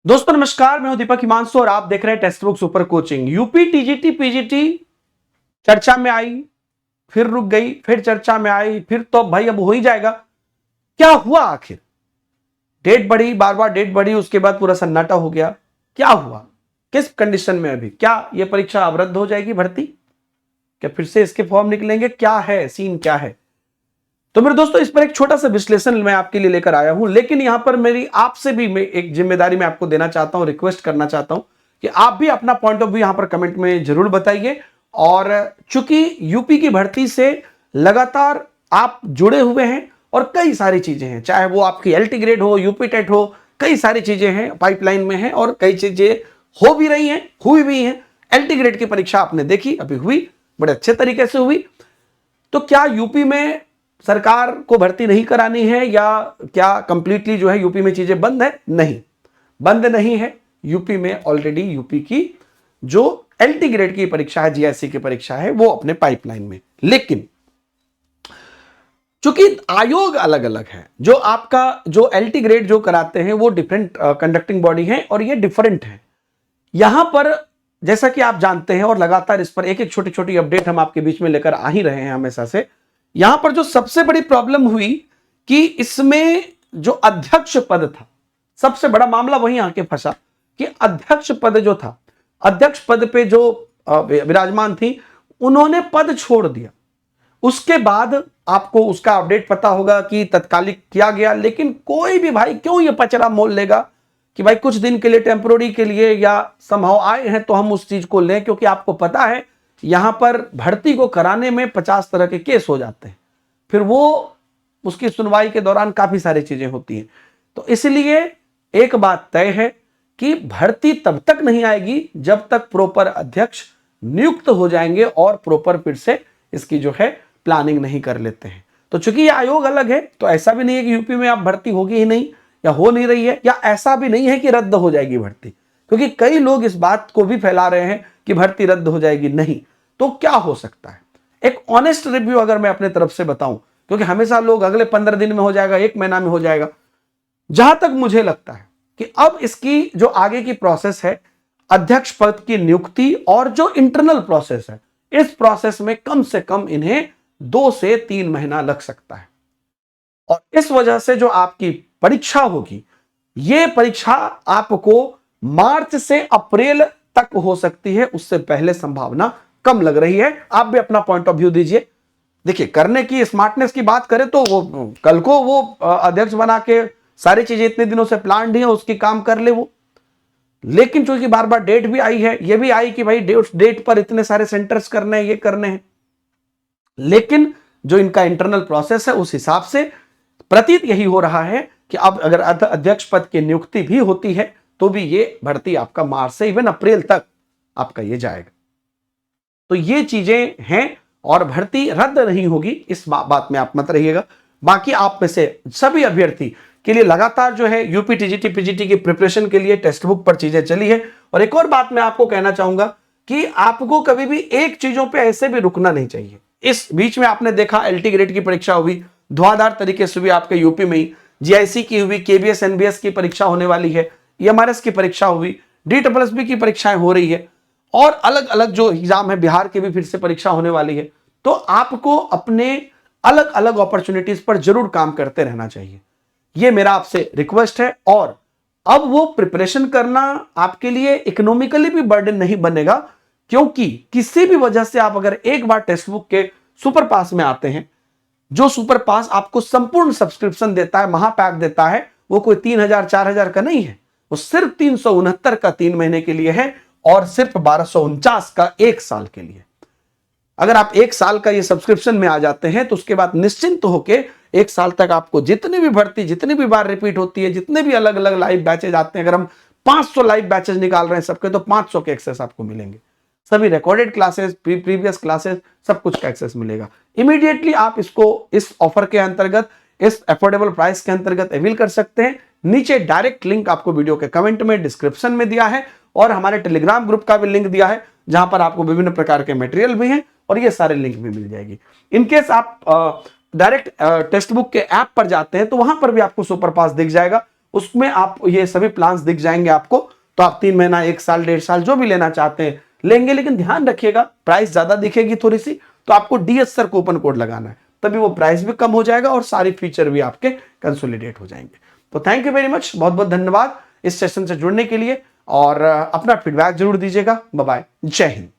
दोस्तों नमस्कार, मैं हूं दीपक हिमांशु और आप देख रहे हैं text book super coaching. UP TGT PGT चर्चा में आई, फिर रुक गई, फिर चर्चा में आई, फिर तो भाई अब हो ही जाएगा। क्या हुआ आखिर? डेट बढ़ी, बार बार डेट बढ़ी, उसके बाद पूरा सन्नाटा हो गया। क्या हुआ? किस कंडीशन में अभी? क्या यह परीक्षा अब रद्द हो जाएगी भर्ती? क्या फिर से इसके फॉर्म निकलेंगे? क्या है सीन, क्या है? तो मेरे दोस्तों इस पर एक छोटा सा विश्लेषण मैं आपके लिए लेकर आया हूं, लेकिन यहां पर मेरी आपसे भी मैं एक जिम्मेदारी मैं आपको देना चाहता हूं, रिक्वेस्ट करना चाहता हूं कि आप भी अपना पॉइंट ऑफ व्यू यहां पर कमेंट में जरूर बताइए। और चूंकि यूपी की भर्ती से लगातार आप जुड़े हुए हैं और कई सारी चीजें हैं, चाहे वो आपकी एलटी ग्रेड हो, यूपी टेट हो, कई सारी चीजें हैं पाइपलाइन में हैं और कई चीजें हो भी रही हैं, हुई भी हैं। एलटी ग्रेड की परीक्षा आपने देखी, अभी हुई, बड़े अच्छे तरीके से हुई। तो क्या यूपी में सरकार को भर्ती नहीं करानी है या क्या कंप्लीटली जो है यूपी में चीजें बंद है? नहीं, बंद नहीं है। यूपी में ऑलरेडी यूपी की जो एलटी ग्रेड की परीक्षा है, जीआईसी की परीक्षा है, वो अपने पाइपलाइन में। लेकिन चूंकि आयोग अलग अलग है, जो आपका जो एलटी ग्रेड जो कराते हैं वो डिफरेंट कंडक्टिंग बॉडी है और ये डिफरेंट है। यहां पर जैसा कि आप जानते हैं और लगातार इस पर एक एक छोटी छोटी अपडेट हम आपके बीच में लेकर आ ही रहे हैं हमेशा से। यहां पर जो सबसे बड़ी प्रॉब्लम हुई कि इसमें जो अध्यक्ष पद था, सबसे बड़ा मामला वहीं आके फंसा कि अध्यक्ष पद जो था, अध्यक्ष पद पे जो विराजमान थी, उन्होंने पद छोड़ दिया। उसके बाद आपको उसका अपडेट पता होगा कि तत्कालिक किया गया, लेकिन कोई भी भाई क्यों ये पचड़ा मोल लेगा कि भाई कुछ दिन के लिए, टेम्पोररी के लिए या समहाउ आए हैं तो हम उस चीज को लें, क्योंकि आपको पता है यहां पर भर्ती को कराने में 50 तरह के केस हो जाते हैं, फिर वो उसकी सुनवाई के दौरान काफी सारी चीजें होती हैं। तो इसलिए एक बात तय है कि भर्ती तब तक नहीं आएगी जब तक प्रॉपर अध्यक्ष नियुक्त हो जाएंगे और प्रॉपर फिर से इसकी जो है प्लानिंग नहीं कर लेते हैं। तो चूंकि ये आयोग अलग है, तो ऐसा भी नहीं है कि यूपी में आप भर्ती होगी ही नहीं या हो नहीं रही है, या ऐसा भी नहीं है कि रद्द हो जाएगी भर्ती, क्योंकि कई लोग इस बात को भी फैला रहे हैं कि भर्ती रद्द हो जाएगी। नहीं, तो क्या हो सकता है? एक ऑनेस्ट रिव्यू अगर मैं अपने तरफ से बताऊं, क्योंकि हमेशा लोग अगले 15 दिन में हो जाएगा, 1 महीना में हो जाएगा, जहां तक मुझे लगता है कि अब इसकी जो आगे की प्रोसेस है, अध्यक्ष पद की नियुक्ति और जो इंटरनल प्रोसेस है, इस प्रोसेस में कम से कम इन्हें 2 से 3 महीना लग सकता है। और इस वजह से जो आपकी परीक्षा होगी, यह परीक्षा आपको मार्च से अप्रैल तक हो सकती है, उससे पहले संभावना कम लग रही है। आप भी अपना पॉइंट ऑफ व्यू दीजिए। देखिए, करने की स्मार्टनेस की बात करें तो वो कल को वो अध्यक्ष बना के सारी चीजें इतने दिनों से प्लान है, उसकी काम कर ले वो। लेकिन चूंकि बार बार डेट भी आई है, ये भी आई कि भाई डेट पर इतने सारे सेंटर्स करने हैं, ये करने हैं, लेकिन जो इनका इंटरनल प्रोसेस है उस हिसाब से प्रतीत यही हो रहा है कि अब अगर अध्यक्ष पद की नियुक्ति भी होती है तो भी ये भर्ती आपका मार्च से इवन अप्रैल तक आपका ये जाएगा। तो ये चीजें हैं और भर्ती रद्द नहीं होगी, इस बात में आप मत रहिएगा। बाकी आप में से सभी अभ्यर्थी के लिए लगातार जो है यूपी टीजीटी पीजीटी की प्रिपरेशन के लिए टेक्स्ट बुक पर चीजें चली है। और एक और बात मैं आपको कहना चाहूंगा कि आपको कभी भी एक चीजों पे ऐसे भी रुकना नहीं चाहिए। इस बीच में आपने देखा एलटी ग्रेड की परीक्षा हुई, धुआंधार तरीके से हुई आपके यूपी में ही, जीआईसी की हुई, केबीएस एनबीएस की परीक्षा होने वाली है, ईएमआरएस की परीक्षा हुई, डीएसएसबी की परीक्षाएं हो रही है और अलग अलग जो एग्जाम है, बिहार की भी फिर से परीक्षा होने वाली है। तो आपको अपने अलग अलग अपॉर्चुनिटीज पर जरूर काम करते रहना चाहिए, यह मेरा आपसे रिक्वेस्ट है। और अब वो प्रिपरेशन करना आपके लिए इकोनॉमिकली भी बर्डन नहीं बनेगा, क्योंकि किसी भी वजह से आप अगर एक बार टेक्स्ट बुक के सुपर पास में आते हैं, जो सुपर पास आपको संपूर्ण सब्सक्रिप्शन देता है, महापैक देता है, वो कोई 3000 4000 का नहीं है, वो सिर्फ 369 का 3 महीने के लिए है और सिर्फ 1249 का 1 साल के लिए। अगर आप 1 साल का ये सब्सक्रिप्शन में आ जाते हैं तो उसके बाद निश्चिंत होके 1 साल तक आपको जितनी भी भर्ती, जितनी भी बार रिपीट होती है, जितने भी अलग अलग लाइव बैचेज आते हैं, अगर हम 500 लाइव बैचेज निकाल रहे हैं सबके, तो 500 के एक्सेस आपको मिलेंगे। सभी रिकॉर्डेड क्लासेस, प्रीवियस क्लासेस, सब कुछ का एक्सेस मिलेगा। इमीडिएटली आप इसको इस ऑफर के अंतर्गत, इस अफोर्डेबल प्राइस के अंतर्गत अवेल कर सकते हैं। नीचे डायरेक्ट लिंक आपको वीडियो के कमेंट में, डिस्क्रिप्शन में दिया है और हमारे टेलीग्राम ग्रुप का भी लिंक दिया है, जहां पर आपको विभिन्न प्रकार के मटेरियल भी हैं और ये सारे लिंक भी मिल जाएगी। इनकेस आप डायरेक्ट टेक्स्ट बुक के ऐप पर जाते हैं तो वहां पर भी आपको सुपर पास दिख जाएगा, उसमें आप ये सभी प्लान्स दिख जाएंगे आपको। तो आप 3 महीना, 1 साल, 1.5 साल जो भी लेना चाहते हैं लेंगे, लेकिन ध्यान रखिएगा प्राइस ज्यादा दिखेगी थोड़ी सी तो आपको डीएसआर कूपन कोड लगाना है, तभी वो प्राइस भी कम हो जाएगा और सारी फीचर भी आपके कंसोलिडेट हो जाएंगे। तो थैंक यू वेरी मच, बहुत बहुत धन्यवाद इस सेशन से जुड़ने के लिए, और अपना फीडबैक जरूर दीजिएगा। बाय बाय, जय हिंद।